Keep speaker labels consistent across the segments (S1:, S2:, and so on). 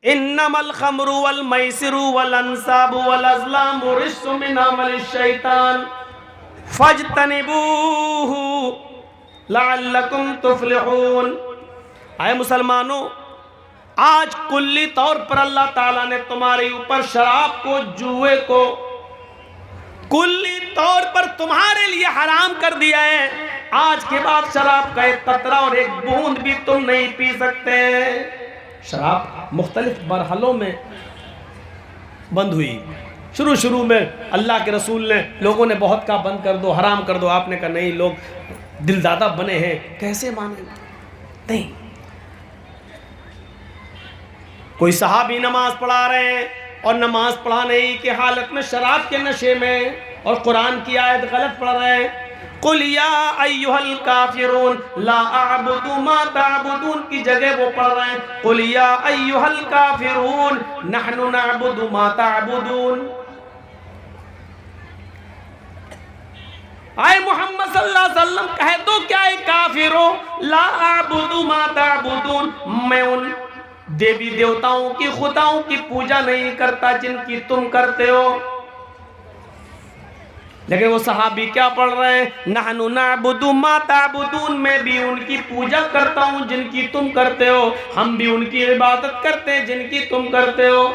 S1: इन्नमल खमरु वल मैसिरु वल अंसाबु वल अज़लामु रिज्सुम मिन अमलिश शैतान फज्तनिबूहु लअल्लकुम तुफ्लिहून। आए मुसलमानों, आज कुल्ली तौर पर अल्लाह ताला ने तुम्हारे ऊपर शराब को, जुए को कुल्ली तौर पर तुम्हारे लिए हराम कर दिया है। आज के बाद शराब का एक कतरा और एक बूंद भी तुम नहीं पी सकते। शराब मुख्तलिफ मरहलों में बंद हुई। शुरू में अल्लाह के रसूल ने, लोगों ने बहुत कहा बंद कर दो, हराम कर दो। आपने कहा नहीं, लोग दिलदादा बने हैं, कैसे माने? नहीं। कोई सहाबी नमाज पढ़ा रहे हैं और नमाज पढ़ाने ही की हालत में शराब के नशे में और कुरान की आयत गलत पढ़ रहे हैं। कुल या अय्युहल काफिरून ला अअबुदु मा तअबुदून की जगह वो पढ़ रहे हैं कुल या अय्युहल काफिरून नहनु नअबुदु मा तअबुदून। आए मोहम्मद सल्लल्लाहु अलैहि वसल्लम कहे तो क्या है काफिरों, ला अअबुदु मा तअबुदून, मैं उन देवी देवताओं की, खुदाओं की पूजा नहीं करता जिनकी तुम करते हो। लेकिन वो सहाबी क्या पढ़ रहे हैं? नहनु नअबुदु मा तअबुदून, मैं भी उनकी पूजा करता हूं जिनकी तुम करते हो, हम भी उनकी इबादत करते हैं जिनकी तुम करते हो।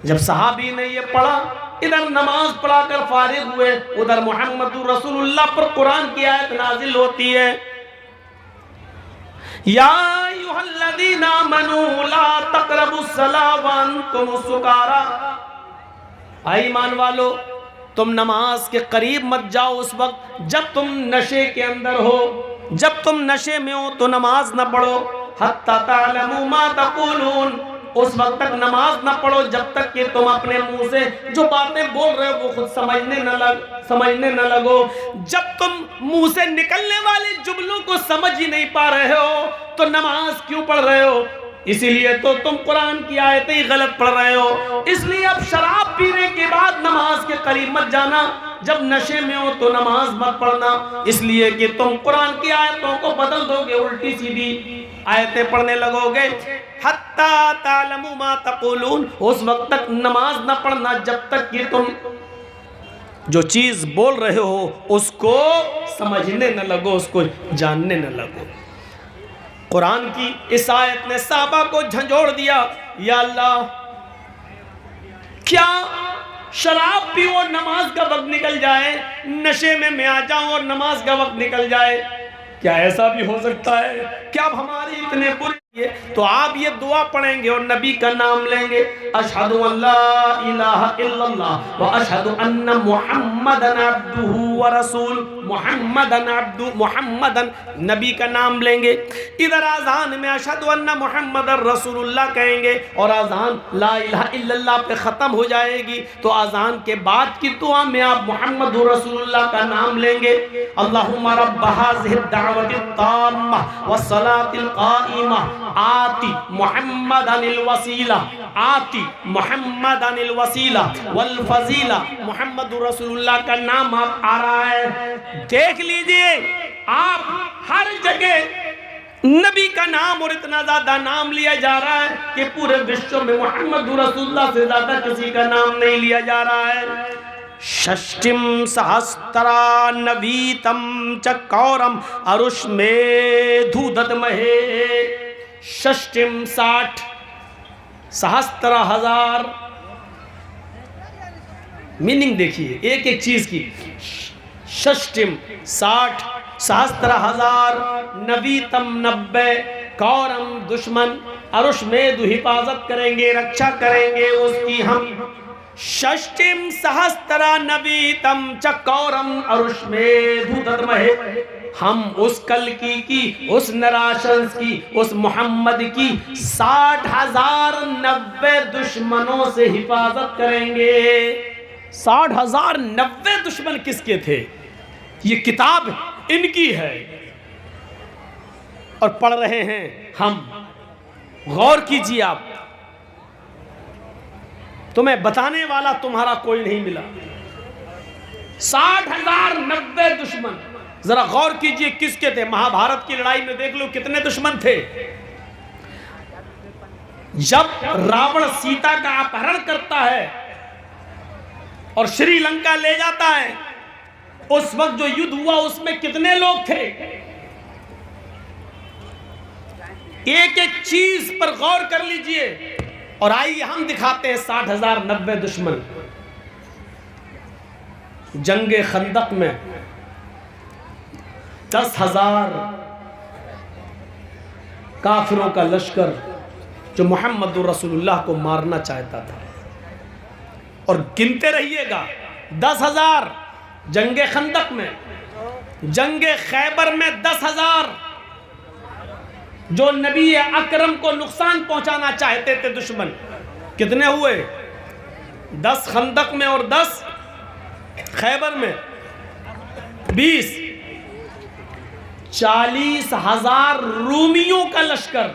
S1: जब सहाबी ने ये पढ़ा, इधर नमाज पढ़ाकर फारिग हुए, उधर मुहम्मदुर रसूलुल्लाह पर कुरान की आयत नाजिल होती है, या अय्युहल्लज़ीना आमनू ला तक़रबुस्सलाह व अंतुम सुकारा। ईमान वालो, तुम नमाज के करीब मत जाओ उस वक्त जब तुम नशे के अंदर हो। जब तुम नशे में हो तो नमाज न पढ़ो। हत्ता तालमू मा तक़ूलून, उस वक्त तक नमाज न पढ़ो जब तक कि तुम अपने मुंह से जो बातें बोल रहे हो वो खुद समझने न लगो। जब तुम मुंह से निकलने वाले जुमलों को समझ ही नहीं पा रहे हो तो नमाज क्यों पढ़ रहे हो? इसीलिए तो तुम कुरान की आयतें ही गलत पढ़ रहे हो। इसलिए अब शराब पीने के बाद नमाज के करीब मत जाना, जब नशे में हो तो नमाज मत पढ़ना, इसलिए कि तुम कुरान की आयतों को बदल दोगे, उल्टी सीधी आयतें पढ़ने लगोगे। हत्ता तालमू मा तक़ूलून, उस वक्त तक नमाज न पढ़ना जब तक कि तुम जो चीज बोल रहे हो उसको समझने न लगो, उसको जानने न लगो। कुरान की इस आयत ने साहबा को झंझोड़ दिया। या अल्लाह, क्या शराब पी और नमाज का वक्त निकल जाए, नशे में मैं आ जाऊं और नमाज का वक्त निकल जाए? क्या ऐसा भी हो सकता है? क्या अब हमारी इतने बुरे? तो आप ये दुआ पढ़ेंगे और नबी का नाम लेंगे, अशहदु अल्ला इलाहा इल्लल्लाह व अशहदु अन्ना मुहम्मदन अब्दुहु व रसूल, मुहम्मदन नबी का नाम लेंगे। इधर आज़ान में अशहदु अन्ना मुहम्मदन रसूलुल्लाह कहेंगे और आज़ान ला इलाहा इल्लल्लाह पे ख़त्म हो जाएगी तो आज़ान के बाद की दुआ में आप मुहम्मदुर रसूलुल्लाह का नाम लेंगे। अल्लाहुम्मा रब्ब हाज़िहि दावति ताम्मा व सलातिल क़ाइमा आती मुहम्मदनिल वसीला, आती मुहम्मदनिल वसीला वल फजीला। मुहम्मदुर रसूलुल्लाह का नाम आप आ रहा है, देख लीजिए आप हर जगह नबी का नाम और इतना ज्यादा नाम लिया जा रहा है कि पूरे विश्व में मुहम्मदुर रसूलुल्लाह से ज्यादा किसी का नाम नहीं लिया जा रहा है। षष्टिम सहस्त्रा नवीतम चकौरम अरुष्मेधु ददमहे। षष्टिम 60, सहस्त्र 1000। मीनिंग देखिए एक एक चीज की। षष्टिम 60, सहस्त्र 1000, नवीतम 90, कौरम दुश्मन, अरुष्मेधु हिफाजत करेंगे, रक्षा करेंगे उसकी हम। षष्टिम सहस्त्र नवीतम चकौरम अरुष्मेधु ददमहे, हम उस कल्कि की, उस नराशंस की, उस मोहम्मद की 60,000 90 दुश्मनों से हिफाजत करेंगे। 60,000 90 दुश्मन किसके थे? ये किताब इनकी है और पढ़ रहे हैं हम। गौर कीजिए आप, तुम्हें बताने वाला तुम्हारा कोई नहीं मिला। 60,000 90 दुश्मन, जरा गौर कीजिए किसके थे? महाभारत की लड़ाई में देख लो कितने दुश्मन थे। जब रावण सीता का अपहरण करता है और श्रीलंका ले जाता है, उस वक्त जो युद्ध हुआ उसमें कितने लोग थे? एक एक चीज पर गौर कर लीजिए। और आइए हम दिखाते हैं 60,000 90 दुश्मन। जंगे खंदक में 10,000 काफिरों का लश्कर जो मोहम्मद रसूलुल्लाह को मारना चाहता था। और गिनते रहिएगा, 10,000 जंगे खंदक में, जंगे खैबर में 10,000 जो नबी अकरम को नुकसान पहुंचाना चाहते थे दुश्मन। कितने हुए? 10 खंदक में और 10 खैबर में, 20। 40,000 रूमियों का लश्कर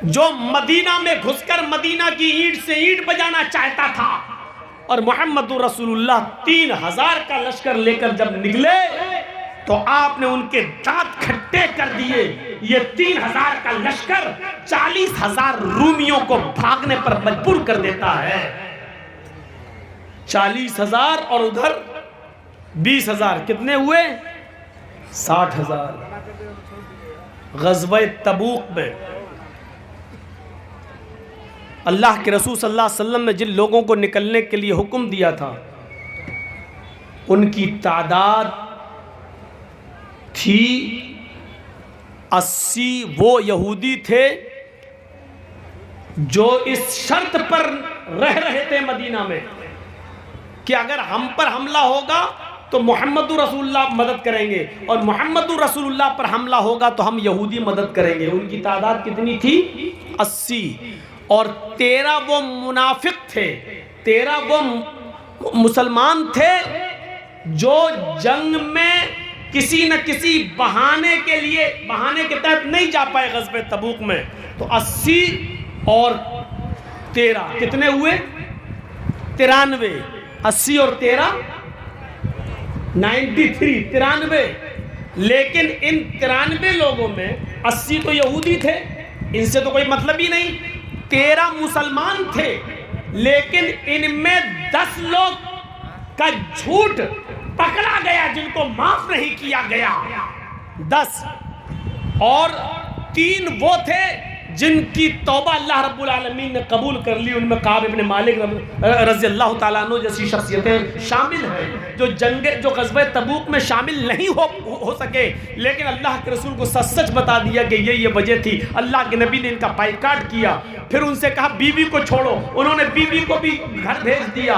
S1: जो मदीना में घुसकर मदीना की ईंट से ईंट बजाना चाहता था। और मोहम्मद रसूलुल्लाह 3,000 का लश्कर लेकर जब निकले तो आपने उनके दांत खट्टे कर दिए। ये 3,000 का लश्कर 40,000 रूमियों को भागने पर मजबूर कर देता है। 40,000 और उधर 20,000, कितने हुए? 60,000। ग़ज़वा तबूक में अल्लाह के रसूल सल्लल्लाहु अलैहि वसल्लम ने जिन लोगों को निकलने के लिए हुक्म दिया था, उनकी तादाद थी 80। वो यहूदी थे जो इस शर्त पर रह रहे थे मदीना में कि अगर हम पर हमला होगा तो मोहम्मद रसूलुल्लाह मदद करेंगे, और मोहम्मद रसूलुल्लाह पर हमला होगा तो हम यहूदी मदद करेंगे। उनकी तादाद कितनी थी? 80। और 13 वो मुनाफिक थे, 13 वो मुसलमान थे जो जंग में किसी न किसी बहाने के लिए, बहाने के तहत नहीं जा पाए ग़ज़वे तबूक में। तो 80 और 13 कितने हुए? 93। 80 और 13 93। लेकिन इन 93 लोगों में 80 तो यहूदी थे, इनसे तो कोई मतलब ही नहीं। 13 मुसलमान थे, लेकिन इनमें 10 लोग का झूठ पकड़ा गया जिनको माफ नहीं किया गया। 10 और 3 वो थे जिनकी तौबा अल्लाह रब्बुल आलमीन ने कबूल कर ली। उनमें काब इब्न मालिक रज़ी अल्लाह ताला अन्हु जैसी शख्सियतें शामिल हैं जो ग़ज़वा तबूक में शामिल नहीं हो सके, लेकिन अल्लाह के रसूल को सच सच बता दिया कि ये वजह थी। अल्लाह के नबी ने इनका बाइकाट किया, फिर उनसे कहा बीवी को छोड़ो, उन्होंने बीवी को भी घर भेज दिया।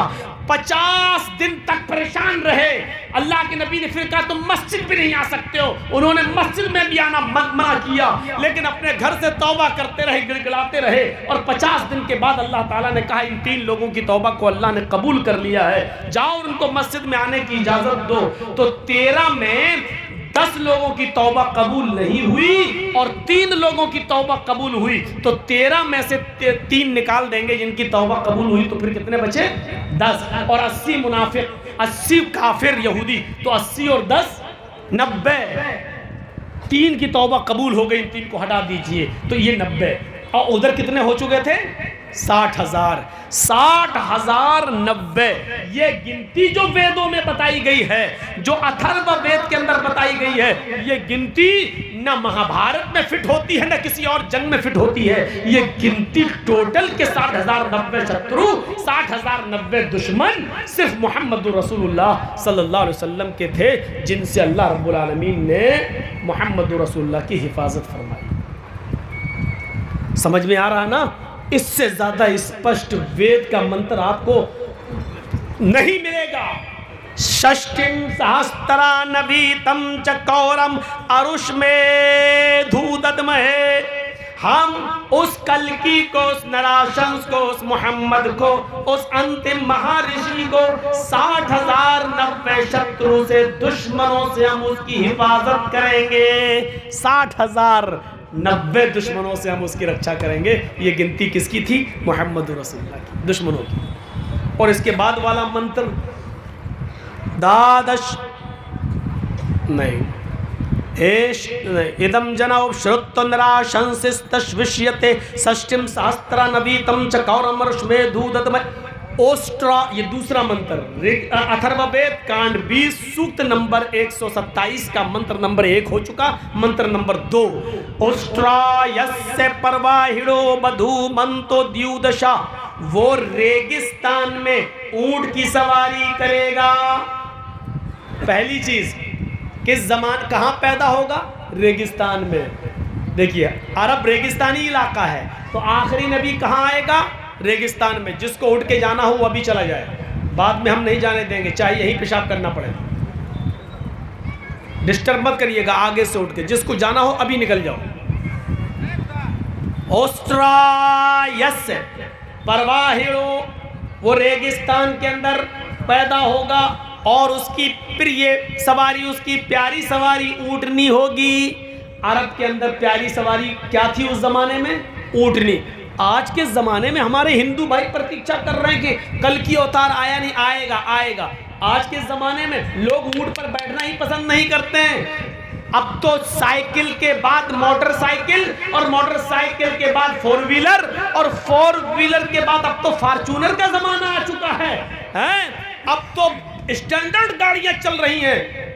S1: 50 दिन तक परेशान रहे। अल्लाह के नबी ने फिर कहा तुम मस्जिद भी नहीं आ सकते हो, उन्होंने मस्जिद में भी आना मना किया, लेकिन अपने घर से तौबा करते रहे, गिड़गिड़ाते रहे। और 50 दिन के बाद अल्लाह ताला ने कहा इन 3 लोगों की तौबा को अल्लाह ने कबूल कर लिया है, जाओ उनको मस्जिद में आने की इजाजत दो। तो 13 में 10 लोगों की तौबा कबूल नहीं हुई और 3 लोगों की तौबा कबूल हुई। तो 13 में से 3 निकाल देंगे जिनकी तौबा कबूल हुई, तो फिर कितने बचे? 10। और 80 मुनाफिक, 80 काफिर यहूदी, तो 80 और 10 90। 3 की तौबा कबूल हो गई, 3 को हटा दीजिए तो ये 90। और उधर कितने हो चुके थे? 60,000। 60,000 90, ये गिनती जो वेदों में बताई गई है, जो अथर्व वेद के अंदर बताई गई है, ये गिनती न महाभारत में फिट होती है न किसी और जंग में फिट होती है। ये गिनती टोटल के 60,000 90 शत्रु, 60,000 90 दुश्मन सिर्फ मोहम्मद रसूलुल्लाह सल्लल्लाहु अलैहि वसल्लम के थे, जिनसे अल्लाह रब्बुल आलमीन ने मोहम्मद रसूलुल्लाह की हिफाजत फरमाई। समझ में आ रहा ना? इससे ज्यादा स्पष्ट वेद का मंत्र आपको नहीं मिलेगा। षष्ठिं सहस्त्रा नवीतम चकौरम अरुष में धूदमहे। हम उस कल्कि को, उस नराशंस को, उस मोहम्मद को, उस अंतिम महर्षि को 60,000 90 शत्रु से, दुश्मनों से हम उसकी हिफाजत करेंगे। 60,000 90 दुश्मनों से हम उसकी रक्षा करेंगे। ये गिनती किसकी थी? मोहम्मद रसूलुल्लाह की, दुश्मनों की। और इसके बाद वाला मंत्र दादश नहीं, इदम जनाव श्रुतनराशंसिस्तश्विष्यते षष्टिम सहस्त्र नवीतम च कौरमर्षमे दूदतमय। ओस्ट्रा, ये दूसरा मंत्र अथर्ववेद कांड 20 सूक्त नंबर 127 का मंत्र नंबर 1 हो चुका। मंत्र नंबर 2, ओस्ट्रा यस्य परवाहिड़ो बधू मंतो द्युदशा, वो रेगिस्तान में ऊंट की सवारी करेगा। पहली चीज, किस जमान कहां पैदा होगा? रेगिस्तान में। देखिए अरब रेगिस्तानी इलाका है, तो आखिरी नबी कहां आएगा? रेगिस्तान में। जिसको उठ के जाना हो वो अभी चला जाए, बाद में हम नहीं जाने देंगे, चाहे यहीं पेशाब करना पड़े। डिस्टर्ब मत करिएगा आगे से उठ के, जिसको जाना हो अभी निकल जाओ। ओस्ट्रायस परवाहिड़ो, वो रेगिस्तान के अंदर पैदा होगा और उसकी प्रिय सवारी, उसकी प्यारी सवारी ऊँटनी होगी। अरब के अंदर प्यारी सवारी क्या थी उस जमाने में? ऊँटनी। आज के ज़माने में हमारे हिंदू भाई प्रतीक्षा कर रहे हैं कि कल की अवतार आया नहीं, आएगा आएगा। आज के ज़माने में लोग ऊँट पर बैठना ही पसंद नहीं करते हैं। अब तो साइकिल के बाद मोटरसाइकिल और मोटरसाइकिल के बाद 4 व्हीलर और 4 व्हीलर के बाद अब तो फॉर्च्यूनर का ज़माना आ चुका है। अब तो स्टैंडर्ड गाड़ियां चल रही हैं।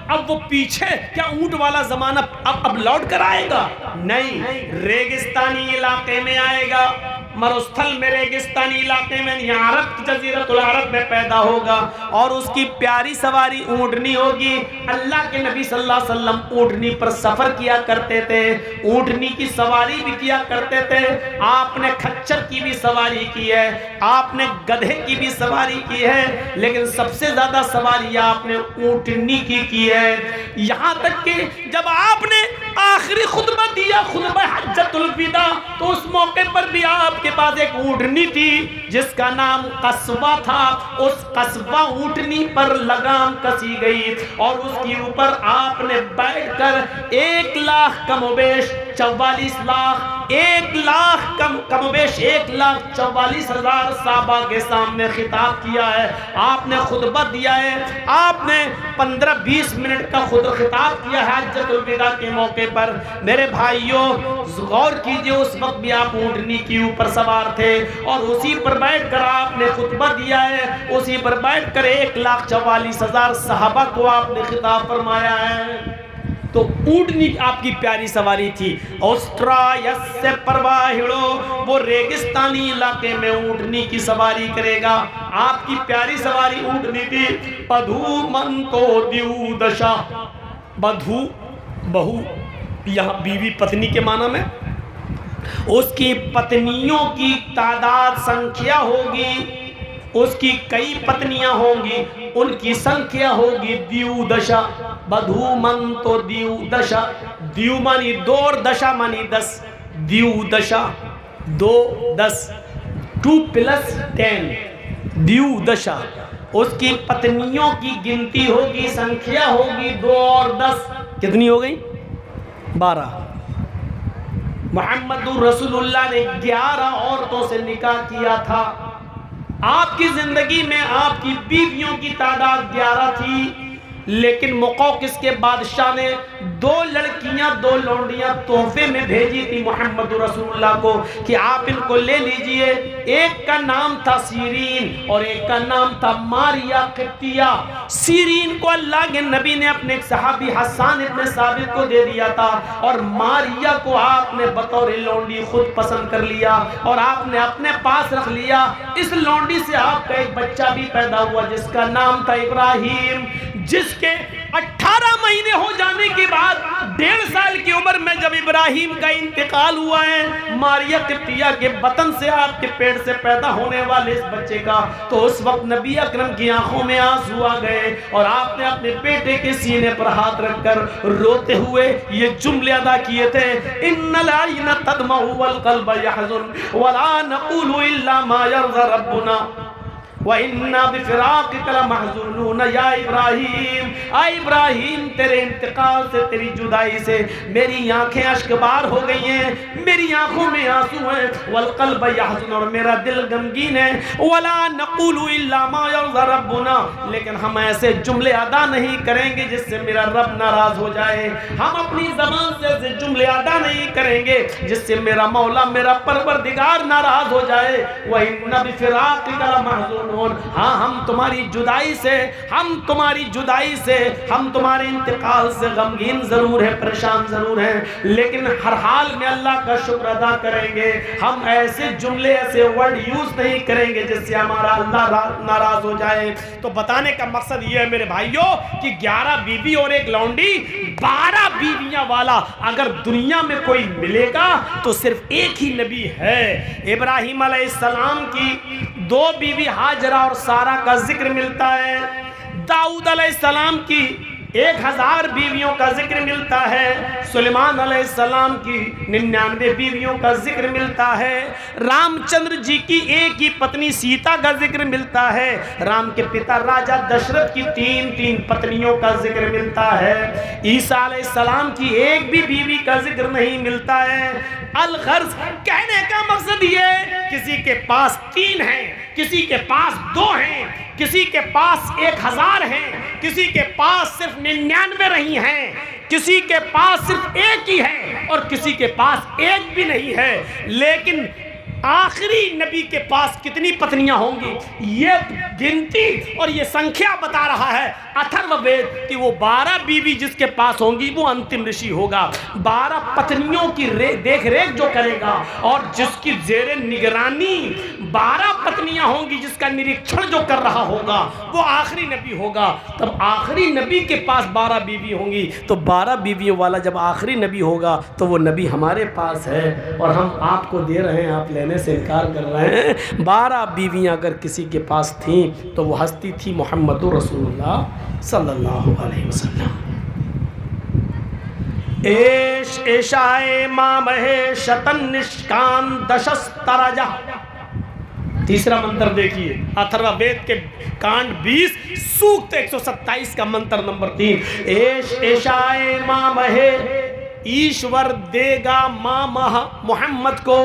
S1: अब वो पीछे क्या ऊंट वाला जमाना अब लौट कर आएगा? नहीं, रेगिस्तानी इलाके में आएगा, मरुस्थल में, रेगिस्तानी इलाके में, यहाँ अरब जजीरतुल अरब में पैदा होगा और उसकी प्यारी सवारी ऊँटनी होगी। अल्लाह के नबी सल्लल्लाहु अलैहि वसल्लम ऊँटनी पर सफर किया करते थे, ऊँटनी की सवारी भी किया करते थे। आपने खच्चर की भी सवारी की है, आपने गधे की भी सवारी की है, लेकिन सबसे ज्यादा सवारी आपने ऊँटनी की है। यहाँ तक कि जब आपने आखिरी खुतबा दिया, खुतबा हज्जतुल विदा, तो उस मौके पर भी आपके पास एक ऊँटनी थी जिसका नाम कस्बा था। उस कस्बा ऊँटनी पर लगाम कसी गई और उसके ऊपर आपने बैठकर 1,44,000 साहबा के सामने खिताब किया है। आपने खुतबा दिया है, आपने 15-20 मिनट का खुद खिताब किया है हज्जतुल विदा के मौके पर। मेरे भाइयों गौर कीजिए, उस वक्त भी आप ऊँटनी के ऊपर सवार थे और उसी पर बैठकर आपने खुतबा दिया है। उसी पर बैठकर 1,44,000 सहाबा को आपने खिताब फरमाया है। तो ऊँटनी आपकी प्यारी सवारी थी। ओस्ट्रायस्य परवाहिड़ो, वो रेगिस्तानी इलाके में ऊँटनी की सवारी करेगा। आपकी प्यारी सवारी ऊँटनी थी। बधू मंतो द्युदशा, बधू बहू, यहाँ बीवी पत्नी के माना में। उसकी पत्नियों की तादाद संख्या होगी, उसकी कई पत्नियां होंगी, उनकी संख्या होगी द्युदशा। बधू मंतो द्युदशा, द्यु मानी 2 और दशा मानी 10, द्युदशा 2 10, 2 + 10 द्युदशा। उसकी पत्नियों की गिनती होगी, संख्या होगी 2 और 10, कितनी हो गई? 12। मोहम्मदुर रसूलुल्लाह ने 11 औरतों से निकाह किया था। आपकी जिंदगी में आपकी बीवियों की तादाद 11 थी, लेकिन मुक़ौक़िस के बादशाह ने 2 लड़कियां, 2 लौंडियां तोहफे में भेजी थी मोहम्मद रसूलुल्लाह को कि आप इनको ले लीजिए। एक का नाम था सीरीन और एक का नाम था मारिया क़िब्तिया। सीरीन को अल्लाह के नबी ने अपने एक सहाबी हसन इब्न साबित को दे दिया था और मारिया को आपने बतौर लौंडी खुद पसंद कर लिया और आपने अपने पास रख लिया। इस लौंडी से आपका एक बच्चा भी पैदा हुआ जिसका नाम था इब्राहिम, जिसके 18 महीने हो जाने के बाद 1.5 साल की उम्र में जब इब्राहिम का इंतकाल हुआ है मारिया क़िब्तिया के बतन से, आपके पेट से पैदा होने वाले इस बच्चे का, तो उस वक्त नबी अकरम की आंखों में आंसू आ गए और आपने अपने बेटे के सीने पर हाथ रखकर रोते हुए ये जुमले अदा किए थे, इन्नल आयना तदमउ वल क़ल्ब यहज़ुन वला नक़ूलु इल्ला मा यरज़ा रब्बुना। व इन्ना बिफिराक़िका लमहज़ूनून या इब्राहीम, आ इब्राहीम तेरे इंतकाल से, तेरी जुदाई से मेरी आंखें अश्कबार हो गई हैं, मेरी आंखों में आंसू हैं। वल क़ल्ब यहज़ुन, और मेरा दिल गमगीन है। वला नक़ूलु इल्ला मा यरज़ा रब्बुना, लेकिन हम ऐसे जुमले अदा नहीं करेंगे जिससे मेरा रब नाराज़ हो जाए। हम अपनी ज़बान से ऐसे जुमले अदा नहीं करेंगे जिससे मेरा मौला, मेरा परवरदिगार नाराज़ हो जाए। व इन्ना बिफिराक़िका लमहज़ूनून, हाँ हम तुम्हारी जुदाई से, हम तुम्हारी जुदाई से, हम तुम्हारे इंतकाल से गमगीन ज़रूर है, परेशान ज़रूर हैं, लेकिन हर हाल में अल्लाह का शुक्र अदा करेंगे। हम ऐसे जुमले, ऐसे वर्ड यूज़ नहीं करेंगे जिससे हमारा अल्लाह नाराज़ हो जाए। तो बताने का मकसद ये है मेरे भाइयों कि 11 बीवी और एक लौंडी, 12 बीवियां वाला अगर दुनिया में कोई मिलेगा तो सिर्फ एक ही नबी है। इब्राहीम अलैहिस्सलाम की 2 बीवी हाजरा और सारा का जिक्र मिलता है। दाऊद अलैहिस्सलाम की 1000 बीवियों का जिक्र मिलता है। सुलेमान अलैहिस्सलाम की 99 बीवियों का जिक्र मिलता है। रामचंद्र जी की एक ही पत्नी सीता का जिक्र मिलता है। राम के पिता राजा दशरथ की 3 पत्नियों का जिक्र मिलता है। ईसा अलैहिस्सलाम की एक भी बीवी का जिक्र नहीं मिलता है। अल-गर्ज़, कहने का मकसद ये, किसी के पास 3 हैं, किसी के पास 2 हैं, किसी के पास 1000 हैं, किसी के पास सिर्फ 99 रही हैं, किसी के पास सिर्फ एक ही है और किसी के पास एक भी नहीं है। लेकिन आखिरी नबी के पास कितनी पत्नियां होंगी, ये गिनती और ये संख्या बता रहा है अथर्ववेद कि वो 12 बीवी जिसके पास होंगी वो अंतिम ऋषि होगा। 12 पत्नियों की देख रेख जो करेगा और जिसकी जेरे निगरानी 12 पत्नियां होंगी, जिसका निरीक्षण जो कर रहा होगा वो आखिरी नबी होगा। तब आखिरी नबी के पास 12 बीवी होंगी, तो 12 बीवियों वाला जब आखिरी नबी होगा तो वो नबी हमारे पास है और हम आपको दे रहे हैं, आप लेने से इनकार कर रहे हैं। 12 बीवियां अगर किसी के पास थीं तो वो हस्ती थी मोहम्मदुर रसूलुल्लाह सल्लल्लाहु अलैहि वसल्लम। एश एशाए मामहे शतन निष्कान दशस्तरजा। तीसरा मंत्र देखिए, अथर्ववेद के कांड 20 सूक्त 127 का मंत्र नंबर 3। एश एशाए मामहे, ईश्वर देगा मामह मोहम्मद को,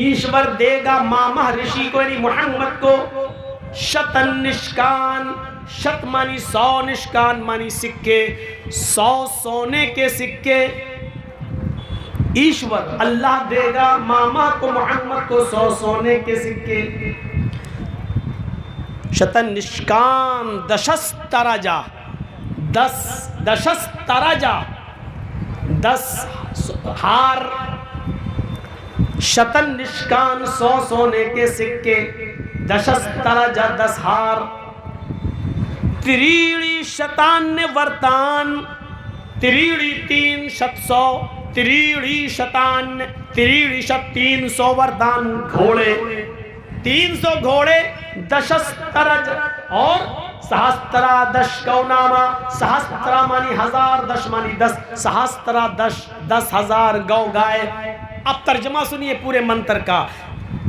S1: ईश्वर देगा मामह ऋषि को यानी मोहम्मद को, शतन निष्कान, शत मानी 100, निष्कान मानी सिक्के, 100 सोने के सिक्के ईश्वर अल्लाह देगा मामा को, मोहम्मद को 100 सोने के सिक्के। शतन निष्कान दशस्तरजा, 10 दशस्तरजा 10 हार, शतन निष्कान 100 सोने के सिक्के, दशस्तरजा 10 हार। त्रीणी शतान्य वर्तान, त्रीणी 3 शत 100, त्रीणी शतान्य, त्रीणी शत 300 वर्तान घोड़े, 300 घोड़े, दशस्तरज और सहस्त्रा 10 गौनामा, सहस्त्रा मानी 1000, 10 मानी 10, सहस्त्रा 10,000 गौ गाय। अब तर्जमा सुनिए पूरे मंत्र का।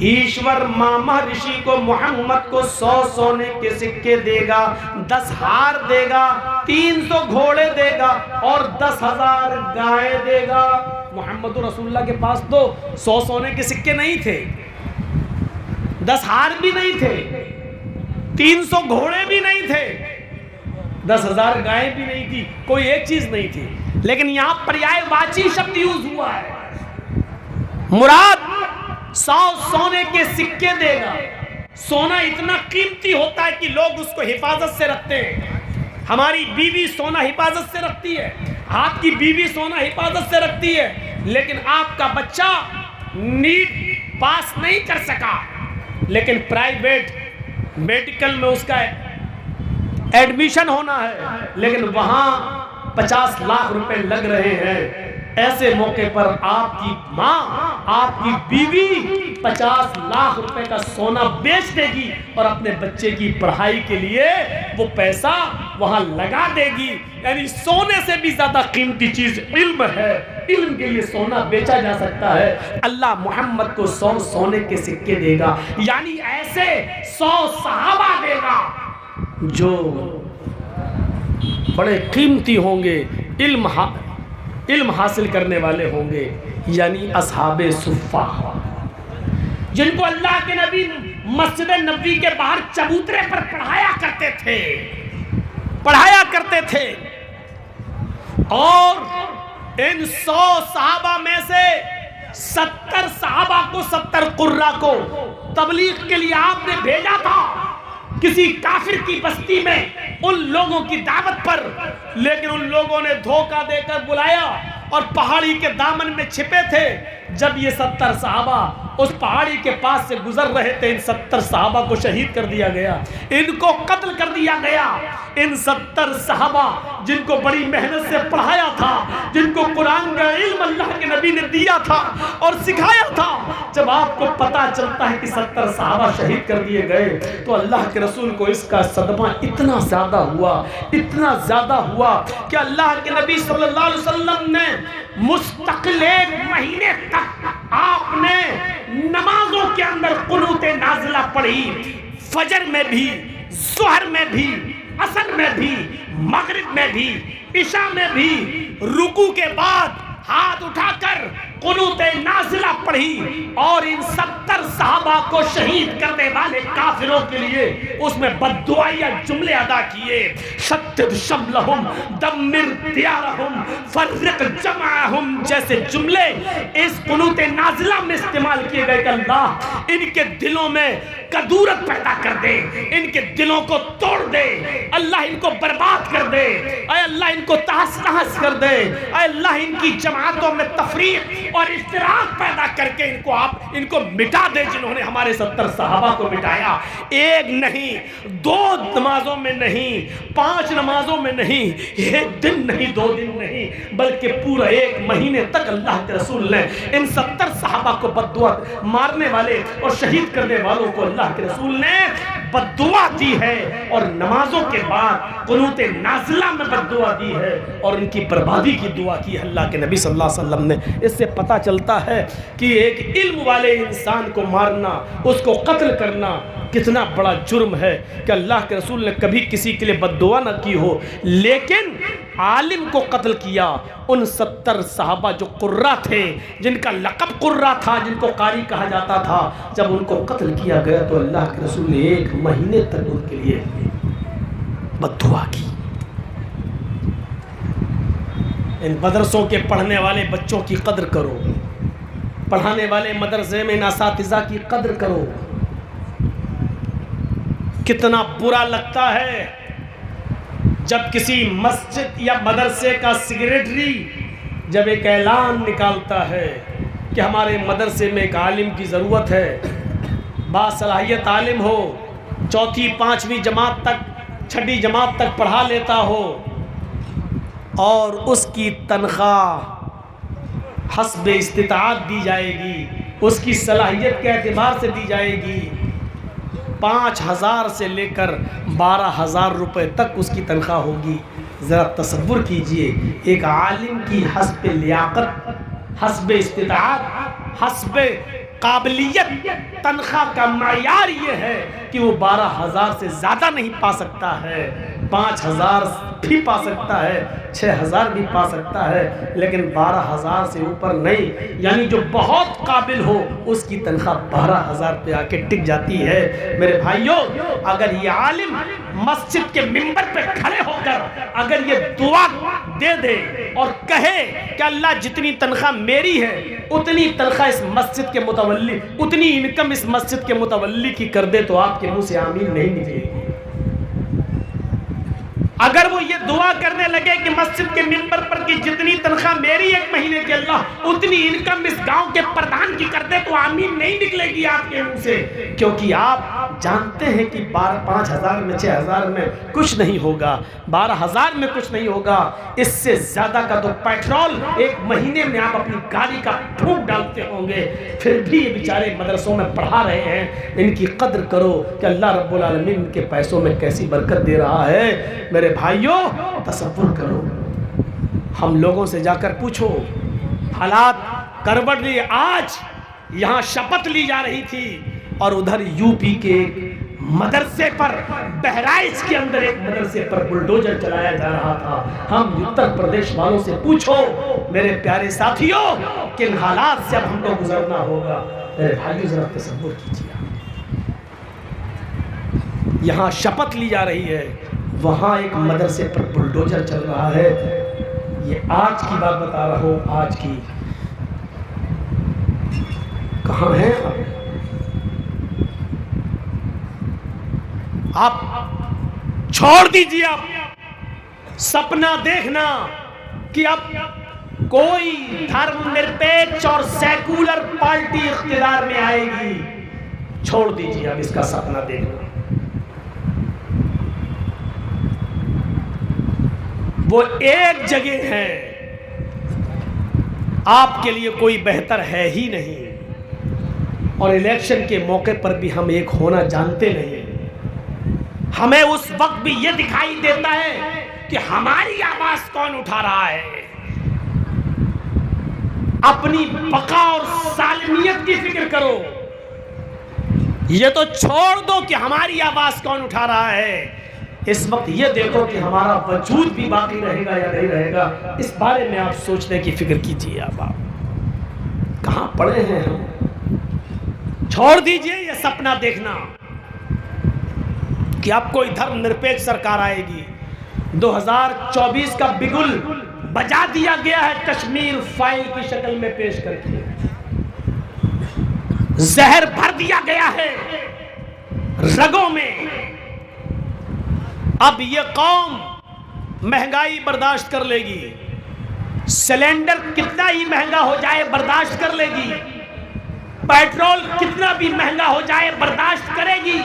S1: ईश्वर मामा ऋषि को मोहम्मद को 100 सोने के सिक्के देगा, 10 हार देगा, 300 घोड़े देगा और 10,000 गाय देगा। मोहम्मद रसूलुल्लाह के पास तो 100 सोने के सिक्के नहीं थे, 10 हार भी नहीं थे, 300 घोड़े भी नहीं थे, 10,000 गाय भी नहीं थी, कोई एक चीज नहीं थी। लेकिन यहां पर्यायवाची शब्द यूज हुआ है। मुराद 100 सोने के सिक्के देगा। सोना इतना कीमती होता है कि लोग उसको हिफाजत से रखते हैं। हमारी बीवी सोना हिफाजत से रखती है, आपकी बीवी सोना हिफाजत से रखती है, लेकिन आपका बच्चा नीट पास नहीं कर सका, लेकिन प्राइवेट मेडिकल में उसका एडमिशन होना है, लेकिन वहां 50 लाख रुपए लग रहे हैं। ऐसे मौके पर आपकी माँ, आपकी बीवी 50 लाख रुपए का सोना बेच देगी और अपने बच्चे की पढ़ाई के लिए वो पैसा वहां लगा देगी। यानी सोने से भी ज्यादा कीमती चीज इल्म है। इल्म के लिए सोना बेचा जा सकता है, अल्लाह मोहम्मद को 100 सोने के सिक्के देगा, यानी ऐसे 100 सहाबा देगा जो बड़े कीमती होंगे, इल्म हासिल करने वाले होंगे, यानी असहाबे सुफ़ा, जिनको अल्लाह के नबी मस्जिद नबी के बाहर चबूतरे पर पढ़ाया करते थे। और इन 100 सहाबा में से 70 सहाबा को, 70 कुर्रा को तबलीग के लिए आपने भेजा था किसी काफिर की बस्ती में, उन लोगों की दावत पर, लेकिन उन लोगों ने धोखा देकर बुलाया और पहाड़ी के दामन में छिपे थे। जब ये 70 सहाबा उस पहाड़ी के पास से गुजर रहे थे, इन 70 सहाबा को शहीद कर दिया गया, इनको कत्ल कर दिया गया। इन 70 सहाबा जिनको बड़ी मेहनत से पढ़ाया था, जिनको कुरान का इल्म अल्लाह के नबी ने दिया था और सिखाया था, जब आपको पता चलता है कि 70 सहाबा शहीद कर दिए गए, तो अल्लाह के रसूल को इसका सदमा इतना ज़्यादा हुआ कि अल्लाह के नबी सल्लल्लाहु अलैहि वसल्लम ने मुस्तकिल 1 महीने तक आपने नमाजों के अंदर कुनूते नाज़िला पढ़ी, फजर में भी, ज़ुहर में भी, असर में भी, मगरिब में भी, इशा में भी, रुकू के बाद हाथ उठाकर कुनूते नाज़िला पढ़ी। और इन 70 सहाबा को शहीद करने वाले काफिरों के लिए उसमें बद्दुआया जुमले अदा किए, शत्तिद शमलहुम दम्मिर दियारहुम फर्रिक जमाअहुम जैसे जुमले इस कुनूते नाज़िला में इस्तेमाल किए गए कि अल्लाह इनके दिलों में कदूरत पैदा कर दे, इनके दिलों को तोड़ दे, अल्लाह इनको बर्बाद कर दे, अल्लाह इनको तहस नहस कर दे, अल्लाह इनकी जमातों में तफरीक और इख्तिलाफ पैदा करके इनको मिटा दे, जिन्होंने हमारे 70 सहाबा को मिटाया। 1 नहीं, 2 नमाजों में नहीं, 5 नमाजों में नहीं, 1 दिन नहीं, 2 दिन नहीं, बल्कि पूरा 1 महीने तक अल्लाह के रसूल ने इन 70 सहाबा को बद्दुआ, मारने वाले और शहीद करने वालों को अल्लाह के रसूल ने बद्दुआ दी है, और नमाजों के बाद कुनूते नाज़िला में बद्दुआ दी है और उनकी बर्बादी की दुआ की है अल्लाह के नबी सल्लल्लाहु अलैहि वसल्लम ने। इससे पता चलता है कि एक इल्म वाले इंसान को मारना, उसको कत्ल करना कितना बड़ा जुर्म है कि अल्लाह के रसूल ने कभी किसी के लिए बद्दुआ न की हो, लेकिन आलिम को कत्ल किया। उन 70 सहाबा जो कुर्रा थे, जिनका लक़ब कुर्रा था, जिनको कारी कहा जाता था, जब उनको कत्ल किया गया तो अल्लाह के रसूल ने 1 महीने तक उनके लिए बद्दुआ की। इन मदरसों के पढ़ने वाले बच्चों की कद्र करो, पढ़ाने वाले मदरसे में असातिज़ा की कद्र करो। कितना बुरा लगता है जब किसी मस्जिद या मदरसे का सेक्रेटरी जब एक ऐलान निकालता है कि हमारे मदरसे में एक आलिम की ज़रूरत है, बासलाहियत आलिम हो, 4वीं 5वीं जमात तक, 6ठी जमात तक पढ़ा लेता हो, और उसकी तनख्वाह हस्ब इस्तिताअत दी जाएगी, उसकी सलाहियत के एतबार से दी जाएगी। 5,000 से लेकर 12,000 रुपये तक उसकी तनख्वाह होगी। ज़रा तसव्वुर कीजिए, एक आलिम की हस्ब लियाकत, हस्ब इस्तिताअत, हस्ब काबिलियत तनख्वाह का मायार ये है कि वो 12,000 से ज़्यादा नहीं पा सकता है, 5,000 भी पा सकता है, 6,000 भी पा सकता है, लेकिन 12,000 से ऊपर नहीं। यानी जो बहुत काबिल हो उसकी तनख्वाह 12,000 पे आके टिक जाती है। मेरे भाइयों, अगर ये आलिम मस्जिद के मिंबर पे खड़े होकर अगर ये दुआ दे दे और कहे कि अल्लाह जितनी तनख्वाह मेरी है उतनी तनख्वाह इस मस्जिद के मुतवल्ली, उतनी इनकम इस मस्जिद के मुतवल्ली की कर दे, तो आपके मुंह से आमीन नहीं निकलेगी। अगर वो ये दुआ करने लगे कि मस्जिद के मिंबर पर की जितनी तनख्वाह मेरी 1 महीने की अल्लाह उतनी इनकम इस गांव के प्रधान की कर दे, तो आमीन नहीं निकलेगी आपके मुंह से, क्योंकि आप जानते हैं कि 5,000 में, 6,000 में कुछ नहीं होगा, 12,000 में कुछ नहीं होगा। इससे ज़्यादा का तो पेट्रोल 1 महीने में आप अपनी गाड़ी का फूंक डालते होंगे, फिर भी ये बेचारे मदरसों में पढ़ा रहे हैं। इनकी कद्र करो कि अल्लाह रब्बुल आलमीन इनके पैसों में कैसी बरकत दे रहा है। मेरे भाइयों, तसव्वुर करो, हम लोगों से जाकर पूछो हालात करवट लिए। आज यहां शपथ ली जा रही थी और उधर यूपी के मदरसे पर, बहराइच के अंदर एक मदरसे पर बुलडोजर चलाया जा रहा था। हम उत्तर प्रदेश वालों से पूछो मेरे प्यारे साथियों, किन हालात से अब हमको गुजरना होगा। मेरे भाइयों जरा तसव्वुर कीजिए, यहां शपथ ली जा रही है, वहां एक मदरसे पर बुलडोजर चल रहा है। ये आज की बात बता रहा हूं, आज की। कहां हैं आप? छोड़ दीजिए आप सपना देखना कि अब कोई धर्मनिरपेक्ष और सेकुलर पार्टी इख्तियार में आएगी। छोड़ दीजिए अब इसका सपना देखना। वो एक जगह है, आपके लिए कोई बेहतर है ही नहीं। और इलेक्शन के मौके पर भी हम एक होना जानते नहीं। हमें उस वक्त भी ये दिखाई देता है कि हमारी आवाज कौन उठा रहा है। अपनी बका और सालमियत की फिक्र करो, ये तो छोड़ दो कि हमारी आवाज कौन उठा रहा है। इस वक्त ये देखो कि हमारा वजूद भी बाकी रहेगा या नहीं रहेगा। इस बारे में आप सोचने की फिक्र कीजिए। आप कहां पड़े हैं हम? छोड़ दीजिए ये सपना देखना कि अब कोई धर्मनिरपेक्ष सरकार आएगी। 2024 का बिगुल बजा दिया गया है कश्मीर फाइल की शक्ल में पेश करके। जहर भर दिया गया है रगों में। अब ये कौम महंगाई बर्दाश्त कर लेगी, सिलेंडर कितना ही महंगा हो जाए बर्दाश्त कर लेगी, पेट्रोल कितना भी महंगा हो जाए बर्दाश्त करेगी,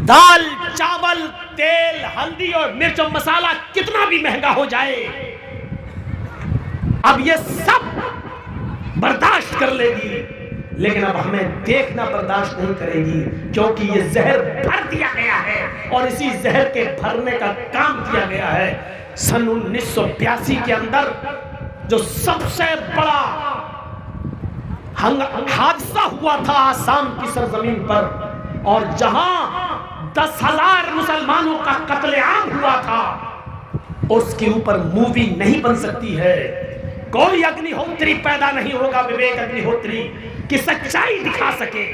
S1: दाल चावल तेल हल्दी और मिर्च और मसाला कितना भी महंगा हो जाए, अब ये सब बर्दाश्त कर लेगी। लेकिन अब हमें देखना बर्दाश्त नहीं करेगी, क्योंकि ये जहर भर दिया गया है और इसी जहर के भरने का काम किया गया है। सन 1982 के अंदर जो सबसे बड़ा हादसा हुआ था आसाम की सरजमीन पर, और जहां 10,000 मुसलमानों का कत्लेआम हुआ था, उसके ऊपर मूवी नहीं बन सकती है। कोई अग्निहोत्री पैदा नहीं होगा, विवेक अग्निहोत्री की सच्चाई दिखा सके।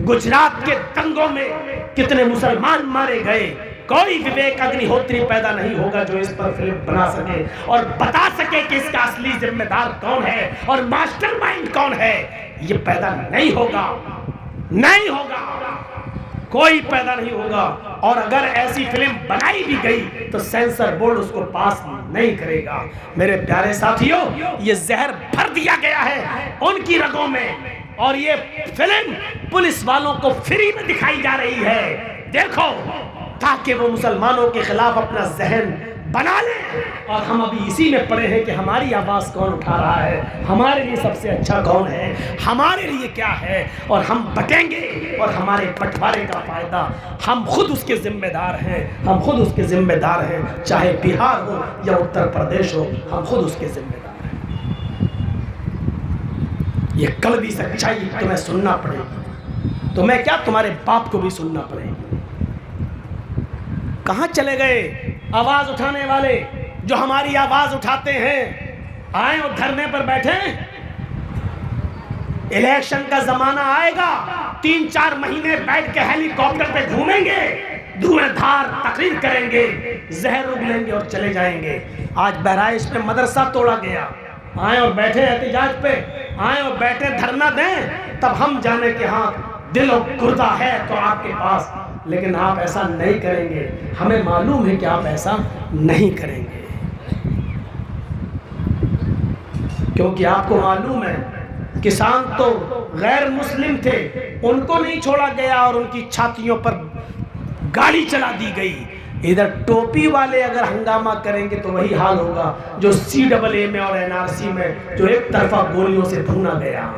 S1: गुजरात के दंगों में कितने मुसलमान मारे गए, कोई विवेक अग्निहोत्री पैदा नहीं होगा जो इस पर फिल्म बना सके और बता सके कि इसका असली जिम्मेदार कौन है और मास्टरमाइंड कौन है। ये पैदा नहीं होगा, नहीं होगा, कोई पैदा नहीं होगा। और अगर ऐसी फिल्म बनाई भी गई तो सेंसर बोर्ड उसको पास नहीं करेगा। मेरे प्यारे साथियों, ये जहर भर दिया गया है उनकी रगों में, और ये फिल्म पुलिस वालों को फ्री में दिखाई जा रही है। देखो, ताकि वो मुसलमानों के खिलाफ अपना जहन बना लें। और हम अभी इसी में पड़े हैं कि हमारी आवाज़ कौन उठा रहा है, हमारे लिए सबसे अच्छा कौन है, हमारे लिए क्या है, और हम बटेंगे और हमारे बंटवारे का फायदा हम खुद उसके जिम्मेदार हैं। हम खुद उसके जिम्मेदार हैं, चाहे बिहार हो या उत्तर प्रदेश हो, हम खुद उसके जिम्मेदार हैं। ये कड़वी सच्चाई तुम्हें सुनना पड़ेगी, तुम्हें क्या, तुम्हारे बाप को भी सुनना पड़ेगी। कहां चले गए आवाज उठाने वाले जो हमारी आवाज उठाते हैं? आए और धरने पर बैठे। इलेक्शन का जमाना आएगा, 3-4 महीने बैठ के हेलीकॉप्टर पे घूमेंगे, धुआंधार तकरीर करेंगे, जहर उगलेंगे और चले जाएंगे। आज बहराइच में मदरसा तोड़ा गया, आए और बैठे एहतिजाज पे, आए और बैठे धरना दें, तब हम जाने कि हाँ दिल और गुर्दा है तो आपके पास। लेकिन आप ऐसा नहीं करेंगे, हमें मालूम है कि आप ऐसा नहीं करेंगे, क्योंकि आपको मालूम है किसान तो गैर मुस्लिम थे, उनको नहीं छोड़ा गया और उनकी छातियों पर गाड़ी चला दी गई। इधर टोपी वाले अगर हंगामा करेंगे तो वही हाल होगा जो CAA में और NRC में जो एक तरफा गोलियों से भुना गया।